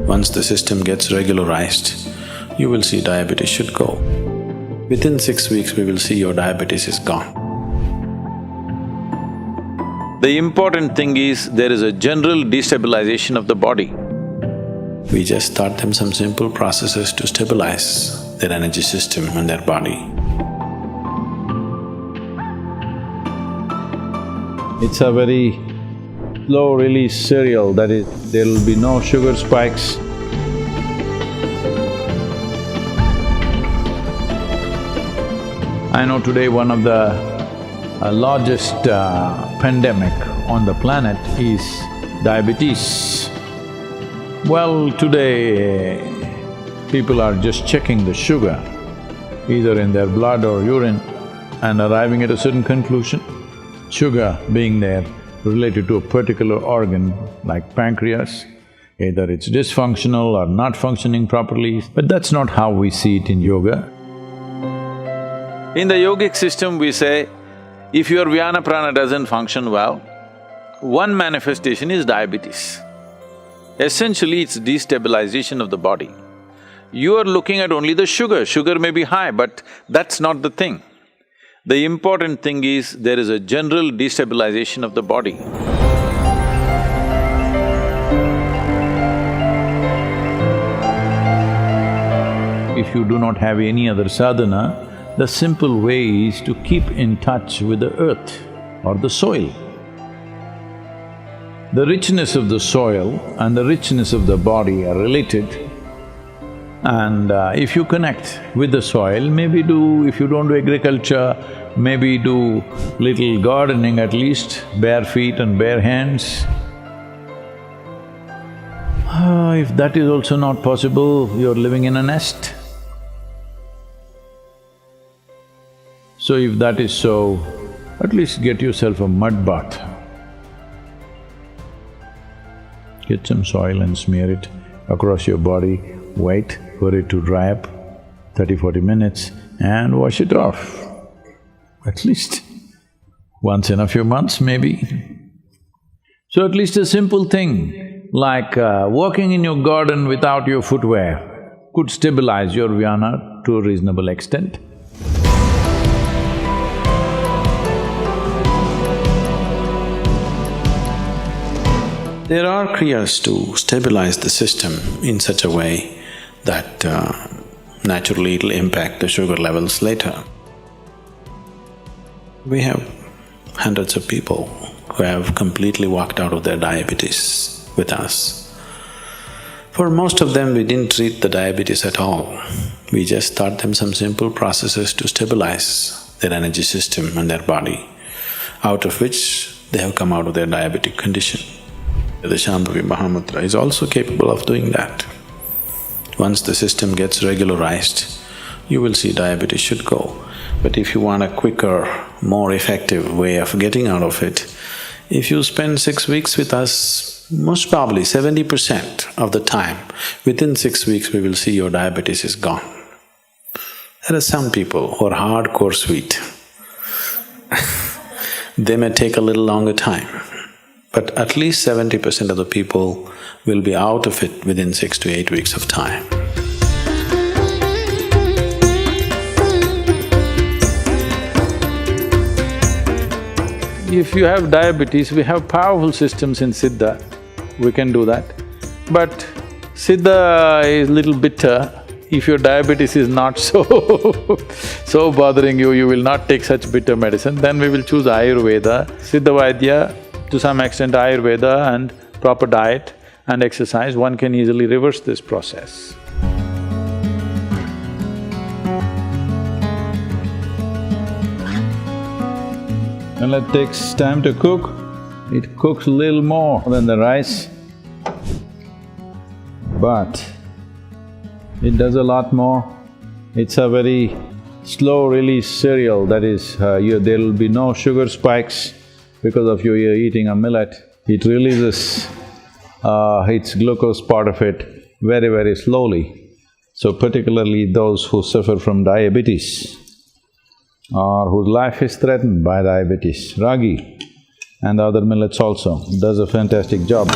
Once the system gets regularized, you will see diabetes should go. Within 6 weeks, we will see your diabetes is gone. The important thing is there is a general destabilization of the body. We just taught them some simple processes to stabilize their energy system and their body. It's a very slow-release cereal, that is, there will be no sugar spikes. I know today one of the largest pandemic on the planet is diabetes. Well, today people are just checking the sugar, either in their blood or urine, and arriving at a certain conclusion. Sugar being there related to a particular organ like pancreas, either it's dysfunctional or not functioning properly, but that's not how we see it in yoga. In the yogic system, we say, if your vyana prana doesn't function well, one manifestation is diabetes. Essentially, it's destabilization of the body. You are looking at only the sugar. Sugar may be high, but that's not the thing. The important thing is there is a general destabilization of the body. If you do not have any other sadhana, the simple way is to keep in touch with the earth or the soil. The richness of the soil and the richness of the body are related. And if you connect with the soil, maybe if you don't do agriculture, maybe do little gardening at least, bare feet and bare hands. If that is also not possible, you're living in a nest. So if that is so, at least get yourself a mud bath. Get some soil and smear it across your body, wait for it to dry up 30-40 minutes and wash it off. At least once in a few months, maybe. So at least a simple thing like walking in your garden without your footwear could stabilize your vyana to a reasonable extent. There are kriyas to stabilize the system in such a way that naturally it'll impact the sugar levels later. We have hundreds of people who have completely walked out of their diabetes with us. For most of them, we didn't treat the diabetes at all. We just taught them some simple processes to stabilize their energy system and their body, out of which they have come out of their diabetic condition. The Shambhavi Mahamudra is also capable of doing that. Once the system gets regularized, you will see diabetes should go. But if you want a quicker, more effective way of getting out of it, if you spend 6 weeks with us, most probably 70% of the time, within 6 weeks we will see your diabetes is gone. There are some people who are hardcore sweet. They may take a little longer time, but at least 70% of the people will be out of it within 6 to 8 weeks of time. If you have diabetes, we have powerful systems in Siddha, we can do that. But Siddha is little bitter. If your diabetes is not so bothering you, you will not take such bitter medicine, then we will choose Ayurveda, Siddha Vaidya, to some extent Ayurveda and proper diet and exercise, one can easily reverse this process. When it takes time to cook, it cooks a little more than the rice, but it does a lot more. It's a very slow-release cereal, that is, there will be no sugar spikes because of you eating a millet. It releases its glucose part of it very, very slowly. So particularly those who suffer from diabetes or whose life is threatened by diabetes, ragi and other millets also does a fantastic job.